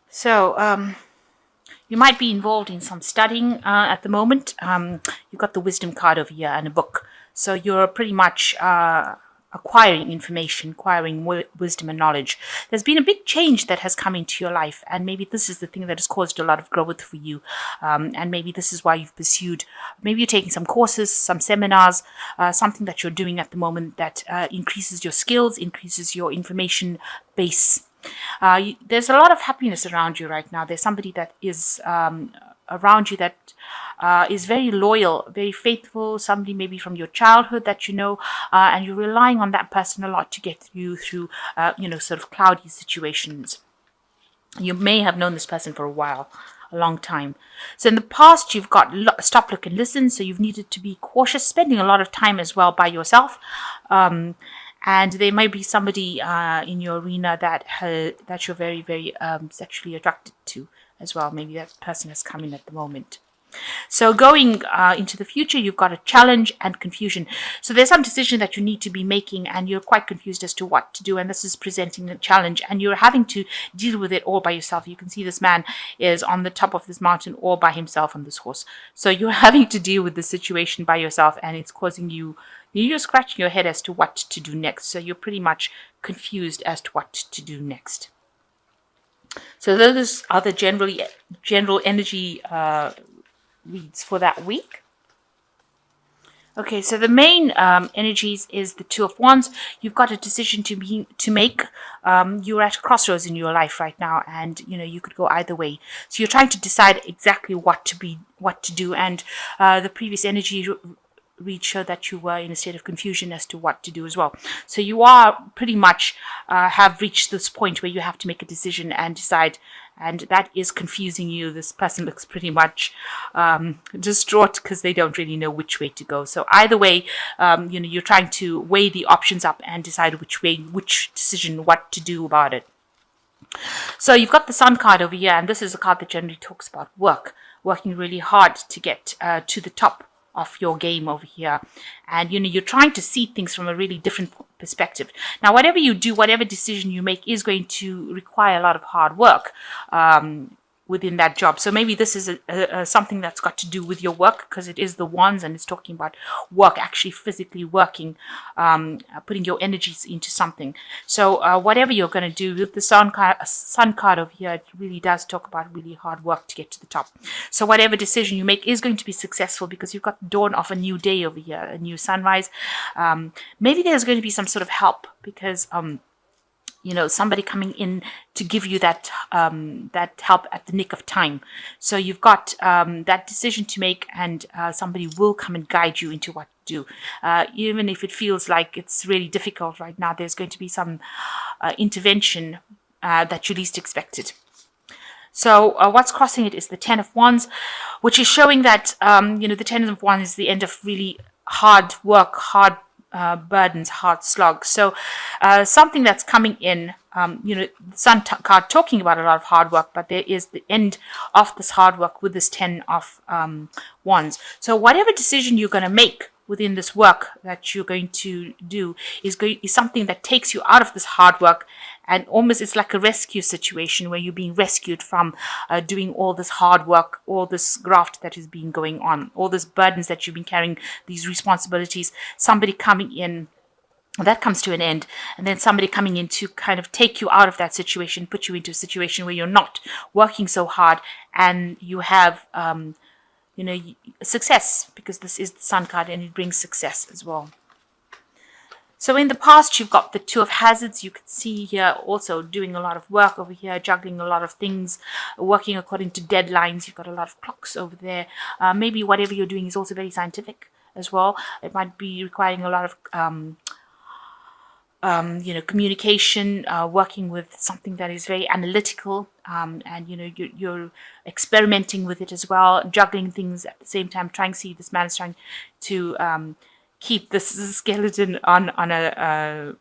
So you might be involved in some studying at the moment. You've got the wisdom card over here and a book. So you're pretty much acquiring information, acquiring wisdom and knowledge. There's been a big change that has come into your life, and maybe this is the thing that has caused a lot of growth for you. And maybe this is why you've pursued, maybe you're taking some courses, some seminars, something that you're doing at the moment that increases your skills, increases your information base. There's a lot of happiness around you right now. There's somebody that is around you that is very loyal, very faithful, somebody maybe from your childhood that you know, and you're relying on that person a lot to get you through, sort of cloudy situations. You may have known this person for a while, a long time. So in the past, you've got stop, look, and listen. So you've needed to be cautious, spending a lot of time as well by yourself. And there might be somebody in your arena that you're very, very sexually attracted to as well. Maybe that person has come in at the moment. So going into the future, you've got a challenge and confusion. So there's some decision that you need to be making, and you're quite confused as to what to do. And this is presenting a challenge, and you're having to deal with it all by yourself. You can see this man is on the top of this mountain all by himself on this horse. So you're having to deal with the situation by yourself, and it's causing you're scratching your head as to what to do next. So you're pretty much confused as to what to do next. So those are the general energy reads for that week. Okay, so the main energies is the Two of Wands. You've got a decision to make. You're at a crossroads in your life right now, and you could go either way. So you're trying to decide exactly what to do. And the previous energy read showed that you were in a state of confusion as to what to do as well. So you are pretty much have reached this point where you have to make a decision and decide, and that is confusing you. This person looks pretty much distraught because they don't really know which way to go. So either way, you're trying to weigh the options up and decide which decision, what to do about it. So you've got the Sun card over here, and this is a card that generally talks about working really hard to get to the top of your game over here. And you're trying to see things from a really different perspective. Now, whatever you do, whatever decision you make is going to require a lot of hard work within that job. So maybe this is something that's got to do with your work, because it is the Wands and it's talking about work, actually physically working, putting your energies into something. So whatever you're going to do with the Sun card over here, it really does talk about really hard work to get to the top. So whatever decision you make is going to be successful, because you've got the dawn of a new day over here, a new sunrise. Maybe there's going to be some sort of help, because somebody coming in to give you that help at the nick of time. So you've got that decision to make, and somebody will come and guide you into what to do. Even if it feels like it's really difficult right now, there's going to be some intervention that you least expected. So what's crossing it is the Ten of Wands, which is showing that, the Ten of Wands is the end of really hard work, hard burdens, hard slog. So something that's coming in, the Sun card talking about a lot of hard work, but there is the end of this hard work with this Ten of Wands. So whatever decision you're going to make within this work that you're going to do is something that takes you out of this hard work, and almost it's like a rescue situation where you're being rescued from doing all this hard work, all this graft that has been going on, all these burdens that you've been carrying, these responsibilities, somebody coming in. That comes to an end, and then somebody coming in to kind of take you out of that situation, put you into a situation where you're not working so hard, and you have success, because this is the Sun card and it brings success as well. So in the past, you've got the Two of Hazards. You can see here also doing a lot of work over here, juggling a lot of things, working according to deadlines. You've got a lot of clocks over there. Maybe whatever you're doing is also very scientific as well. It might be requiring a lot of communication, working with something that is very analytical, and you're experimenting with it as well, juggling things at the same time. This man is trying to keep this skeleton on a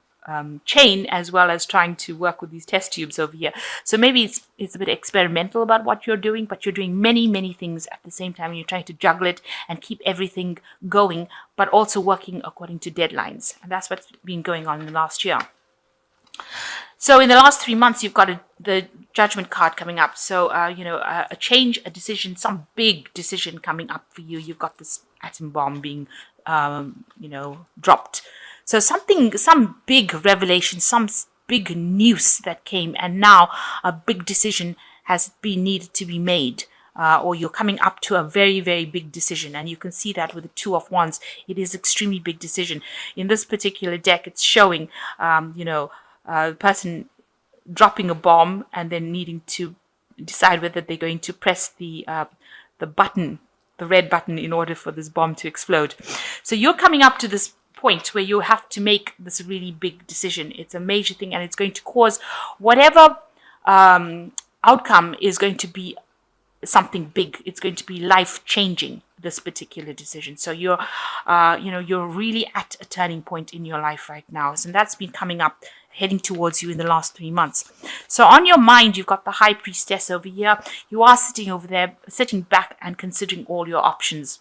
chain, as well as trying to work with these test tubes over here. So maybe it's a bit experimental about what you're doing, but you're doing many things at the same time. You're trying to juggle it and keep everything going, but also working according to deadlines. And that's what's been going on in the last year. So in the last 3 months, you've got the Judgment card coming up. So, a change, a decision, some big decision coming up for you. You've got this atom bomb being, dropped. So some big revelation, some big news that came, and now a big decision has been needed to be made. Or you're coming up to a very, very big decision. And you can see that with the Two of Wands. It is extremely big decision. In this particular deck, it's showing, the person dropping a bomb and then needing to decide whether they're going to press the button, the red button, in order for this bomb to explode. So you're coming up to this point where you have to make this really big decision. It's a major thing, and it's going to cause whatever outcome is going to be something big. It's going to be life changing, this particular decision. So you're really at a turning point in your life right now. And that's been coming up, heading towards you in the last 3 months. So on your mind, you've got the High Priestess over here. You are sitting over there, sitting back and considering all your options.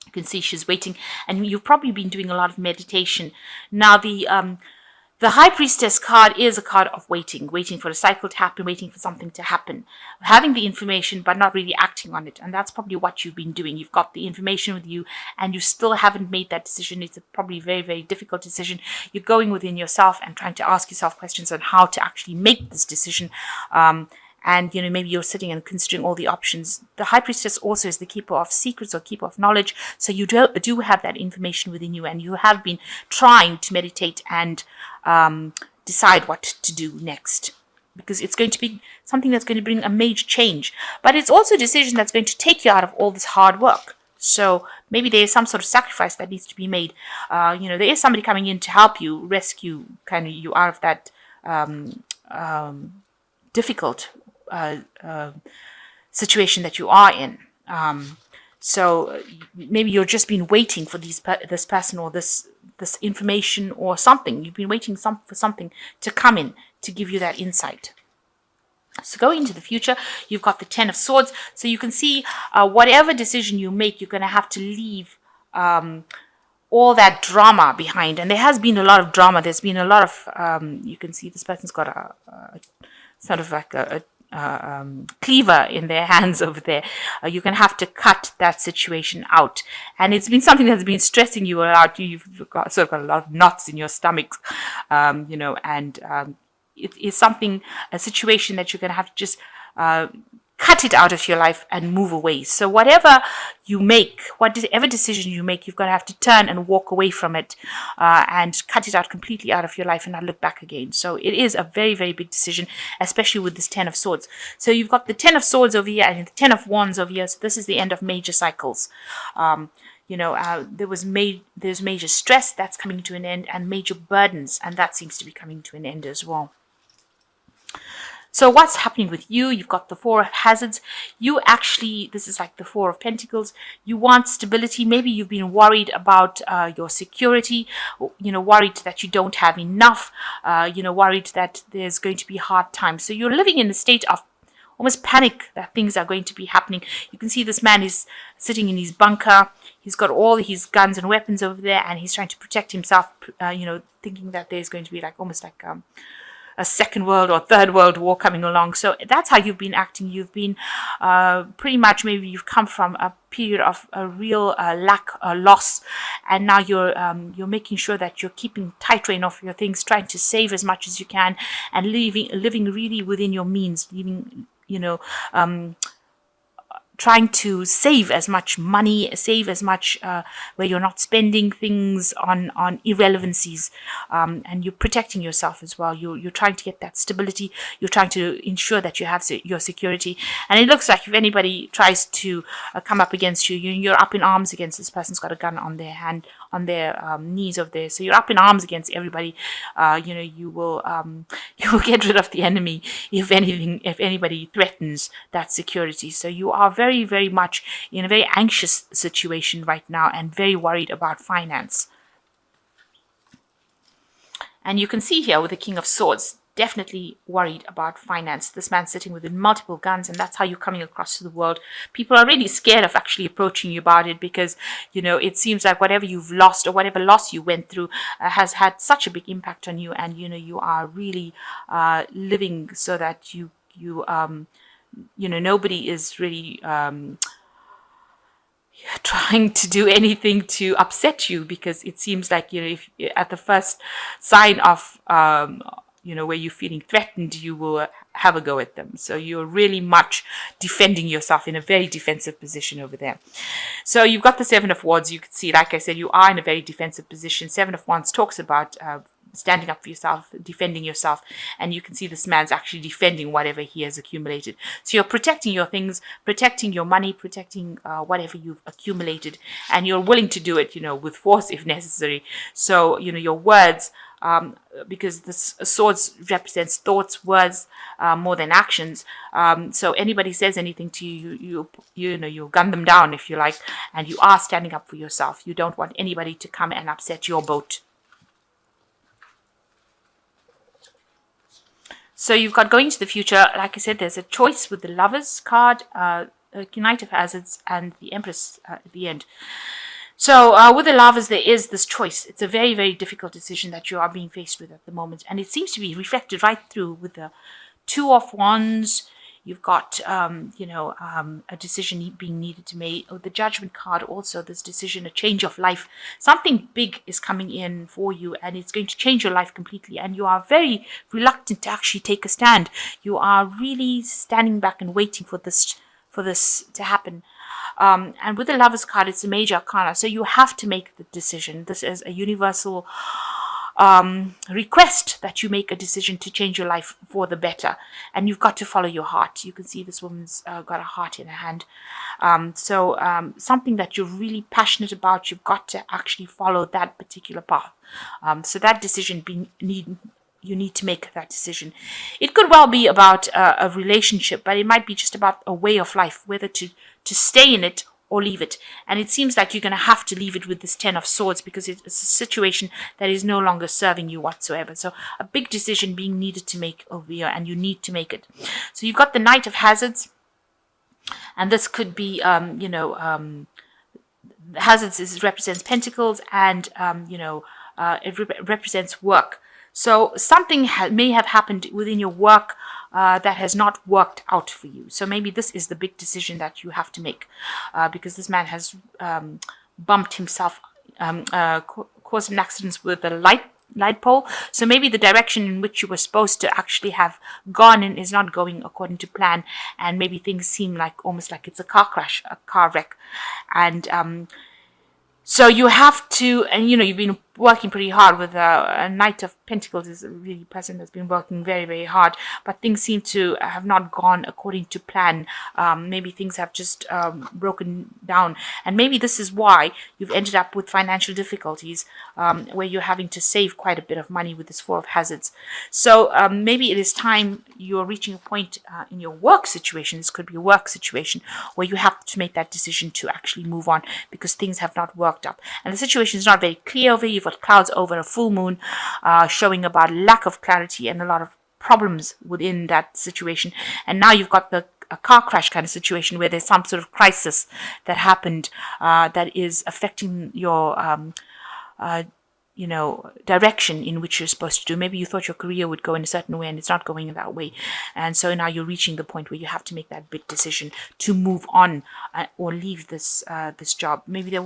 You can see she's waiting, and you've probably been doing a lot of meditation. Now, the High Priestess card is a card of waiting for a cycle to happen, waiting for something to happen, having the information but not really acting on it. And that's probably what you've been doing. You've got the information with you and you still haven't made that decision. It's probably a very, very difficult decision. You're going within yourself and trying to ask yourself questions on how to actually make this decision. And, maybe you're sitting and considering all the options. The High Priestess also is the keeper of secrets or keeper of knowledge. So you do have that information within you, and you have been trying to meditate and decide what to do next. Because it's going to be something that's going to bring a major change. But it's also a decision that's going to take you out of all this hard work. So maybe there is some sort of sacrifice that needs to be made. There is somebody coming in to help you, rescue kind of you out of that difficult situation that you are in. So maybe you've just been waiting for this person or this information or something. You've been waiting for something to come in to give you that insight. So going into the future, you've got the Ten of Swords. So you can see whatever decision you make, you're going to have to leave all that drama behind. And there has been a lot of drama. There's been a lot of, you can see this person's got a sort of like a cleaver in their hands over there. You're going to have to cut that situation out. And it's been something that's been stressing you out. You've got a lot of knots in your stomach, it is a situation that you're going to have to just cut it out of your life and move away. So whatever decision you make, you've got to have to turn and walk away from it and cut it out completely out of your life and not look back again. So it is a very, very big decision, especially with this Ten of Swords. So you've got the Ten of Swords over here and the Ten of Wands over here. So this is the end of major cycles. There's major stress that's coming to an end, and major burdens, and that seems to be coming to an end as well. So what's happening with you? You've got the Four of Hazards. This is like the Four of Pentacles. You want stability. Maybe you've been worried about your security, worried that you don't have enough, worried that there's going to be hard times. So you're living in a state of almost panic that things are going to be happening. You can see this man is sitting in his bunker. He's got all his guns and weapons over there, and he's trying to protect himself, thinking that there's going to be almost like a second world or third world war coming along. So that's how you've been acting. You've been pretty much, maybe you've come from a period of a real lack, loss, and now you're making sure that you're keeping tight rein of your things, trying to save as much as you can, and living really within your means, trying to save as much money, save as much where you're not spending things on irrelevancies, and you're protecting yourself as well. You're trying to get that stability. You're trying to ensure that you have your security. And it looks like if anybody tries to come up against you, you're up in arms against this person's got a gun on their hand, on their knees over there. So you're up in arms against everybody. You will get rid of the enemy if anybody threatens that security. So you are very, very much in a very anxious situation right now and very worried about finance. And you can see here with the King of Swords, definitely worried about finance. This man's sitting with multiple guns, and that's how you're coming across to the world. People are really scared of actually approaching you about it, because it seems like whatever you've lost or whatever loss you went through has had such a big impact on you, and you are really living so that nobody is really trying to do anything to upset you, because it seems like if at the first sign of where you're feeling threatened, you will have a go at them. So you're really much defending yourself, in a very defensive position over there. So you've got the Seven of Wands. You can see, like I said, you are in a very defensive position. Seven of Wands talks about standing up for yourself, defending yourself, and you can see this man's actually defending whatever he has accumulated. So you're protecting your things, protecting your money, protecting whatever you've accumulated, and you're willing to do it, with force if necessary. So your words, because this swords represents thoughts, words, more than actions. So anybody says anything to you, you gun them down, if you like, and you are standing up for yourself. You don't want anybody to come and upset your boat. So you've got going to the future. Like I said, there's a choice with the Lovers card, Knight of Hazards, and the Empress at the end. So with the Lovers, there is this choice. It's a very, very difficult decision that you are being faced with at the moment. And it seems to be reflected right through with the Two of Wands. You've got, a decision being needed to make. Oh, the Judgment card also, this decision, a change of life. Something big is coming in for you, and it's going to change your life completely. And you are very reluctant to actually take a stand. You are really standing back and waiting for this to happen. And with the Lovers card, it's a major arcana. So you have to make the decision. This is a universal request that you make a decision to change your life for the better, and you've got to follow your heart. You can see this woman's got a heart in her hand. So something that you're really passionate about, you've got to actually follow that particular path. So that decision you need to make that decision. It could well be about a relationship, but it might be just about a way of life, whether to stay in it or leave it. And it seems like you're going to have to leave it with this Ten of Swords, because it's a situation that is no longer serving you whatsoever. So a big decision being needed to make over here, and you need to make it. So you've got the Knight of Hazards, and this could be, Hazards represents Pentacles, and, it represents work. So something may have happened within your work that has not worked out for you. So maybe this is the big decision that you have to make, because this man has bumped himself, caused an accident with a light pole. So maybe the direction in which you were supposed to actually have gone in is not going according to plan, and maybe things seem like almost like it's a car crash, a car wreck. And so you have to, and you've been working pretty hard with a Knight of Pentacles is a really person that's been working very, very hard, but things seem to have not gone according to plan. Maybe things have just broken down, and maybe this is why you've ended up with financial difficulties, where you're having to save quite a bit of money with this Four of Hazards. So maybe it is time you're reaching a point in your work situation. This could be a work situation where you have to make that decision to actually move on, because things have not worked out, and the situation is not very clear over you. You've got clouds over a full moon, showing about lack of clarity and a lot of problems within that situation. And now you've got a car crash kind of situation where there's some sort of crisis that happened that is affecting your direction in which you're supposed to do. Maybe you thought your career would go in a certain way, and it's not going in that way. And so now you're reaching the point where you have to make that big decision to move on or leave this job. Maybe there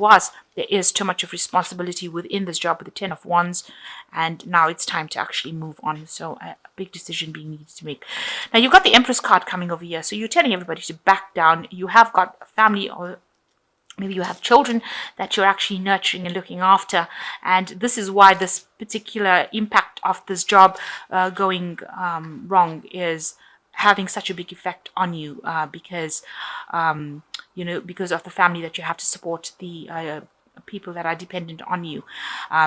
is too much of responsibility within this job with the Ten of Wands, and now it's time to actually move on. So a big decision being needed to make. Now you've got the Empress card coming over here. So you're telling everybody to back down. You have got a family, or maybe you have children that you're actually nurturing and looking after. And this is why this particular impact of this job going wrong is having such a big effect on you, because of the family that you have to support, the people that are dependent on you.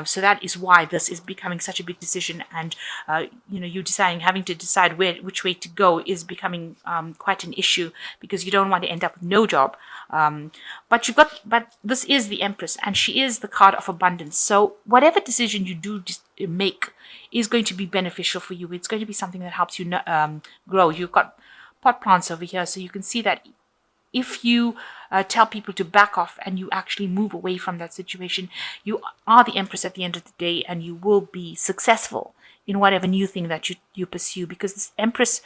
So that is why this is becoming such a big decision, and you having to decide which way to go is becoming quite an issue, because you don't want to end up with no job. But this is the Empress, and she is the card of abundance. So whatever decision you do make is going to be beneficial for you. It's going to be something that helps you grow. You've got pot plants over here, so you can see that if you tell people to back off and you actually move away from that situation, you are the Empress at the end of the day, and you will be successful in whatever new thing that you pursue, because this Empress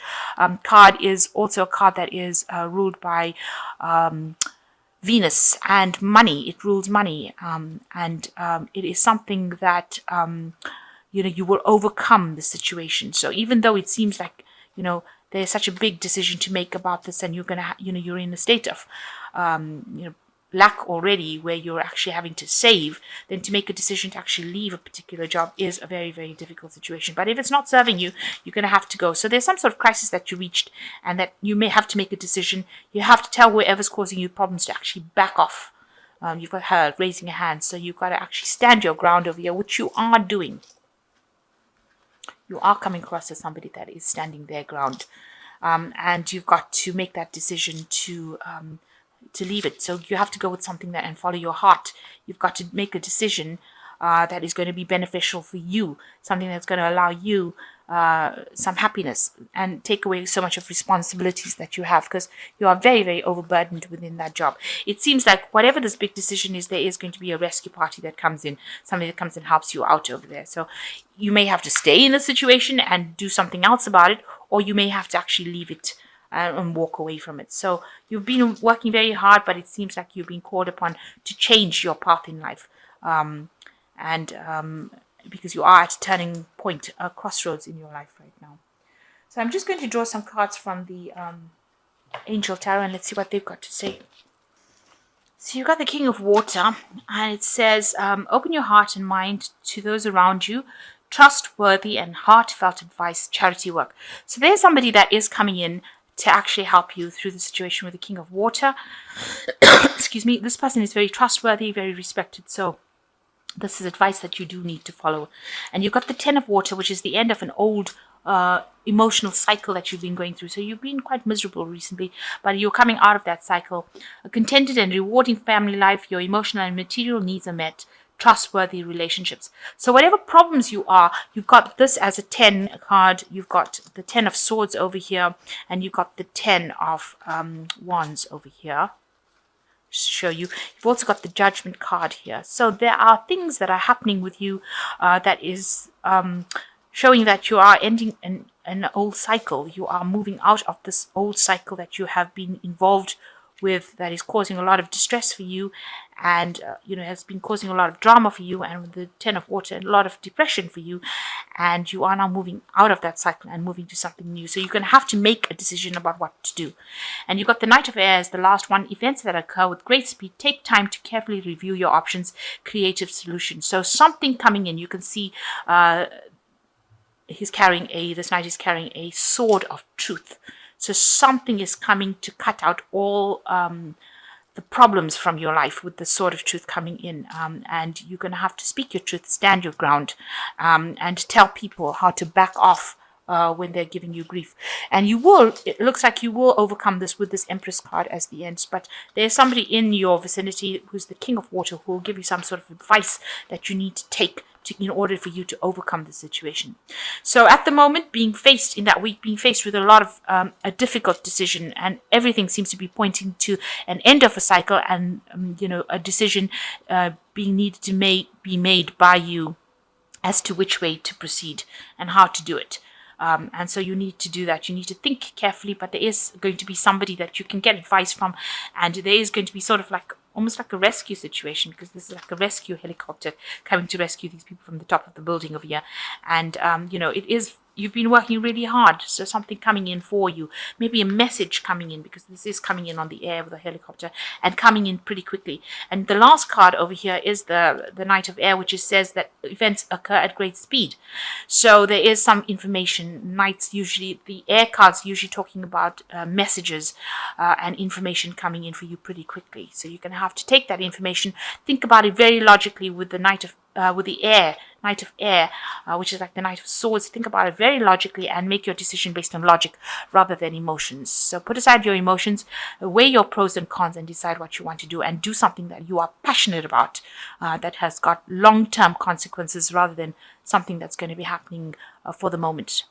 card is also a card that is ruled by Venus and money. It rules money, and it is something that you will overcome the situation. So even though it seems like there's such a big decision to make about this, and you're gonna you're in a state of lack already, where you're actually having to save, then to make a decision to actually leave a particular job is a very, very difficult situation. But if it's not serving you, you're going to have to go. So there's some sort of crisis that you reached, and that you may have to make a decision. You have to tell whoever's causing you problems to actually back off. You've got her raising a hand, so you've got to actually stand your ground over here, which you are doing. You are coming across as somebody that is standing their ground, and you've got to make that decision to leave it. So you have to go with something that and follow your heart. You've got to make a decision that is going to be beneficial for you, something that's going to allow you some happiness and take away so much of responsibilities that you have, because you are very, very overburdened within that job. It seems like whatever this big decision is, there is going to be a rescue party that comes in, somebody that comes and helps you out over there. So you may have to stay in the situation and do something else about it, or you may have to actually leave it and walk away from it. So you've been working very hard, but it seems like you've been called upon to change your path in life, because you are at a turning point, a crossroads in your life right now. So I'm just going to draw some cards from the Angel Tarot, and let's see what they've got to say. So you've got the King of Water, and it says, open your heart and mind to those around you. Trustworthy and heartfelt advice, charity work. So there's somebody that is coming in to actually help you through the situation with the King of Water. Excuse me. This person is very trustworthy, very respected. So this is advice that you do need to follow. And you've got the Ten of Water, which is the end of an old emotional cycle that you've been going through. So you've been quite miserable recently, but you're coming out of that cycle. A contented and rewarding family life. Your emotional and material needs are met. Trustworthy relationships. So whatever problems you are, you've got this as a 10 card. You've got the 10 of Swords over here, and you've got the 10 of Wands over here. Just show you. You've also got the Judgment card here. So there are things that are happening with you that is showing that you are ending an old cycle. You are moving out of this old cycle that you have been involved with, that is causing a lot of distress for you, and has been causing a lot of drama for you, and with the Ten of Water, a lot of depression for you, and you are now moving out of that cycle and moving to something new. So you're going to have to make a decision about what to do. And you've got the Knight of Air as the last one. Events that occur with great speed. Take time to carefully review your options. Creative solutions. So something coming in. You can see this Knight is carrying a sword of truth. So something is coming to cut out all the problems from your life with the sword of truth coming in. And you're going to have to speak your truth, stand your ground, and tell people how to back off when they're giving you grief. And it looks like you will overcome this with this Empress card as the end. But there's somebody in your vicinity who's the King of Water who will give you some sort of advice that you need to take in order for you to overcome the situation. So at the moment, being faced with a lot of a difficult decision, and everything seems to be pointing to an end of a cycle, and a decision being needed to be made by you as to which way to proceed and how to do it. And so you need to do that. You need to think carefully, but there is going to be somebody that you can get advice from, and there is going to be sort of almost like a rescue situation, because this is like a rescue helicopter coming to rescue these people from the top of the building over here. And it is you've been working really hard, so something coming in for you, maybe a message coming in, because this is coming in on the air with a helicopter and coming in pretty quickly. And the last card over here is the Knight of Air, which says that events occur at great speed. So there is some information. Knights usually, the air cards usually talking about messages and information coming in for you pretty quickly. So you're going to have to take that information, think about it very logically with the with the air, Knight of Air, which is like the Knight of Swords. Think about it very logically and make your decision based on logic rather than emotions. So put aside your emotions, weigh your pros and cons, and decide what you want to do, and do something that you are passionate about, that has got long-term consequences rather than something that's going to be happening for the moment.